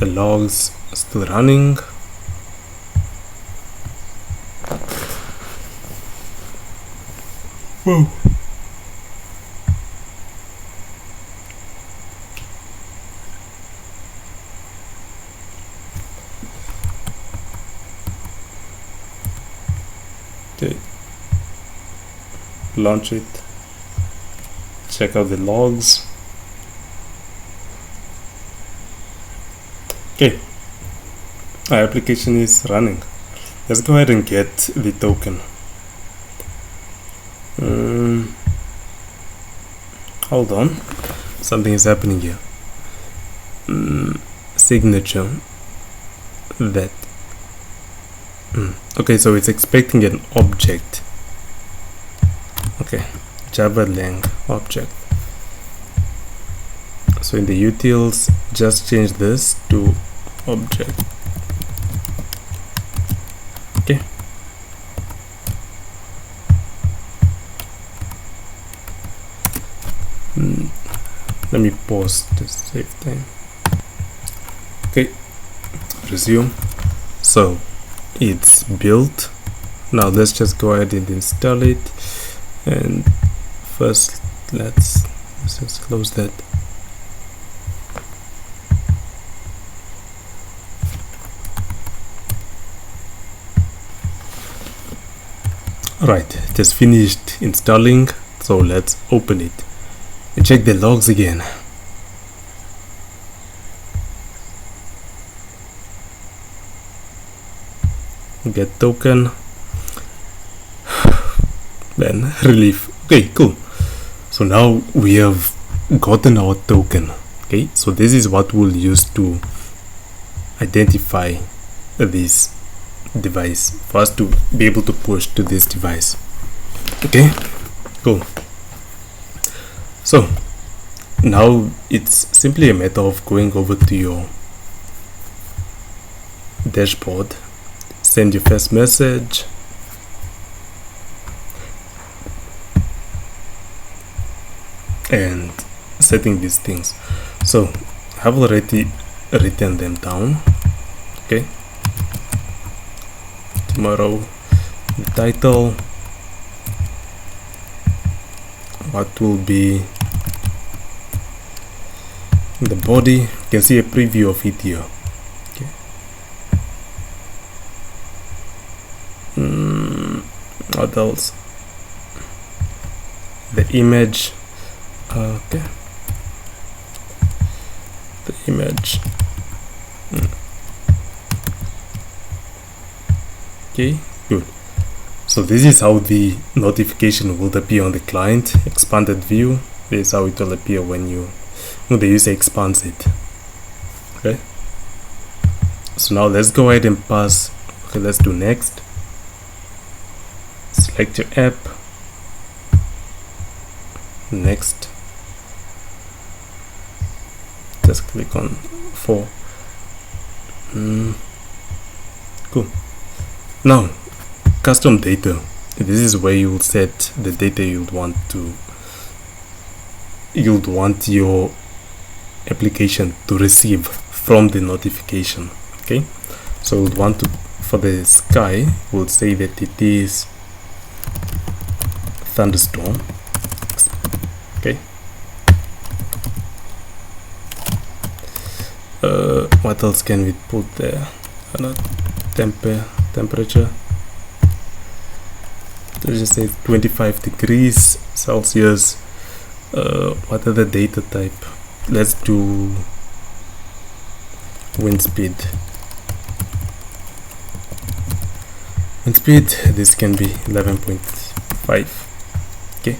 The logs are still running. Whoa. Okay, launch it, check out the logs. Okay, our application is running. Let's go ahead and get the token. hold on, something is happening here. Signature that okay, so it's expecting an object. Okay, Java lang object. So in the utils, just change this to object. Okay, let me pause to save time. Okay, resume. So it's built. Now let's just go ahead and install it. And first let's just close that. Right, it has finished installing, so let's open it and check the logs again. Get token, then relief. Okay, cool. So now we have gotten our token. Okay, so this is what we'll use to identify this device for us to be able to push to this device. Okay, cool. So now it's simply a matter of going over to your dashboard, send your first message, and setting these things. So I've already written them down. Okay, tomorrow, the title, what will be the body. You can see a preview of it here. Okay. What else? The image. Okay, the image. Okay, good. So this is how the notification will appear on the client. Expanded view. This is how it will appear when the user expands it. Okay, so now let's go ahead and pass. Okay, let's do next. Select your app. Next, just click on 4. Cool. Now custom data. This is where you will set the data you'd want your application to receive from the notification. Okay, so we'd want to, for the sky, we'll say that it is thunderstorm. Okay, what else can we put there? Temperature. Let's just say 25 degrees Celsius. What other data type? Let's do wind speed. This can be 11.5. Okay,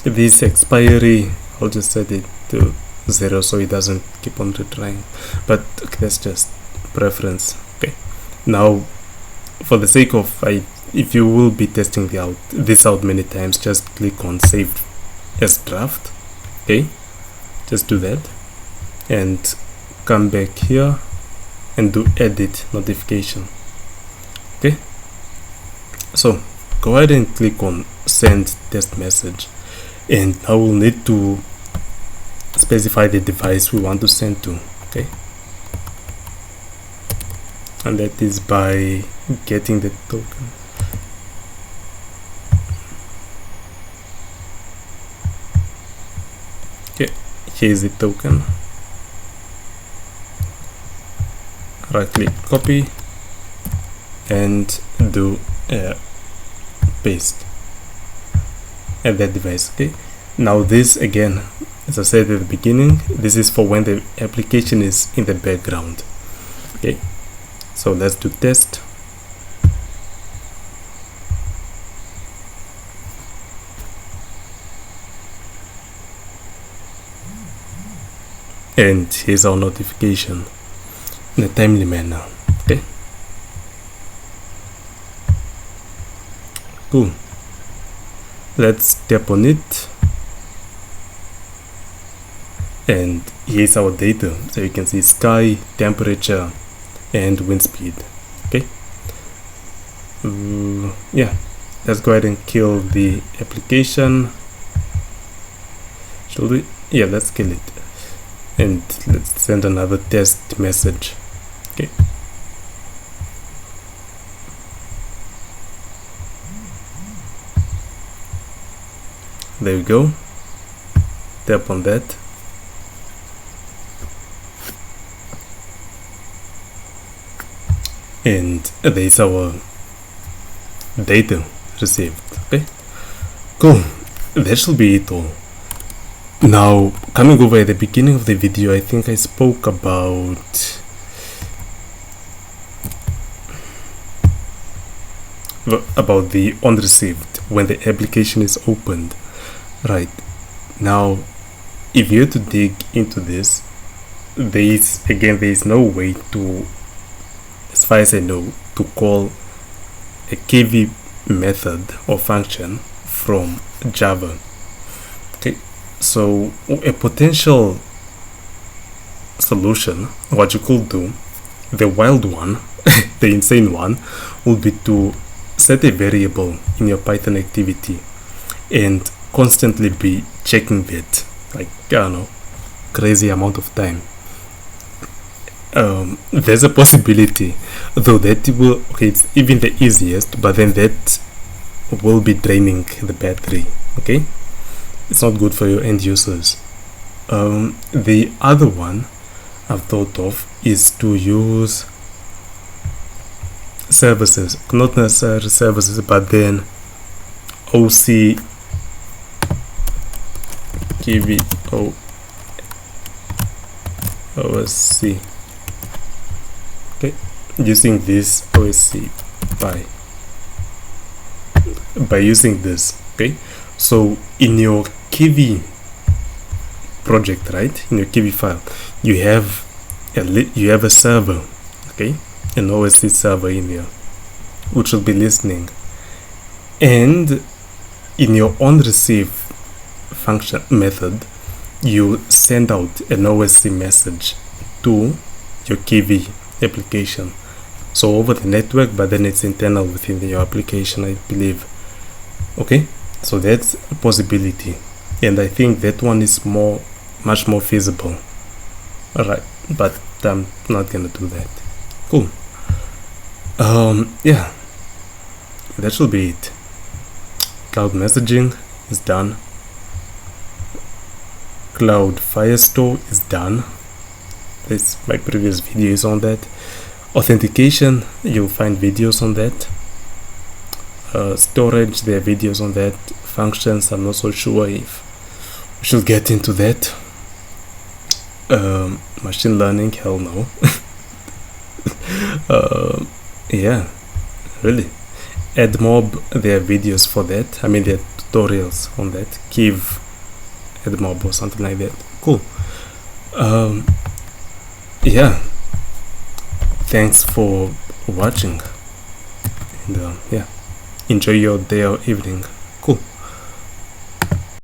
this expiry, I'll just set it to 0 so it doesn't keep on retrying, but okay, that's just preference. Okay, now for the sake of if you will be testing this out many times, just click on save as draft. Okay, just do that and come back here and do edit notification. Okay, so go ahead and click on send test message, and I will need to specify the device we want to send to. Okay, and that is by getting the token. Okay, here is the token. Right click, copy, and do paste at that device. Okay, now this again, as I said at the beginning, this is for when the application is in the background. Okay, so let's do test. and here's our notification in a timely manner. Okay, cool. Let's tap on it, and here's our data. So you can see sky, temperature, and wind speed. Okay, yeah, let's go ahead and kill the application. Should we? Yeah, let's kill it, and let's send another test message. Okay, there we go. Tap on that, and there's our data received. Okay, cool. That should be it all. Now, coming over at the beginning of the video, I think I spoke about the onReceived when the application is opened. Right now, if you were to dig into this, there is no way to, as far as I know, to call a Kivy method or function from Java. Okay, so a potential solution, what you could do, the wild one, the insane one, would be to set a variable in your Python activity and constantly be checking that, like, I don't know, crazy amount of time. There's a possibility, though, that it will, okay, it's even the easiest, but then that will be draining the battery. Okay, it's not good for your end users. The other one I've thought of is to use services, not necessarily services, but then OC Kivy OSC. Okay, using this OSC by using this. Okay, so in your Kivy project, right, in your Kivy file, you have a server, okay, an OSC server in there, which will be listening, and in your onReceive function method, you send out an OSC message to your Kivy application, so over the network, but then it's internal within your application, I believe. Okay, so that's a possibility, and I think that one is much more feasible. Alright, but I'm not gonna do that. Cool. Yeah, that should be it. Cloud messaging is done. Cloud Firestore is done. My previous video is on that. Authentication, you'll find videos on that. Storage, there are videos on that. Functions, I'm not so sure if we should get into that. Machine learning, hell no. Yeah, really. AdMob, there are videos for that. I mean, there are tutorials on that. Kiv AdMob or something like that. Cool. Yeah, thanks for watching, and yeah, enjoy your day or evening.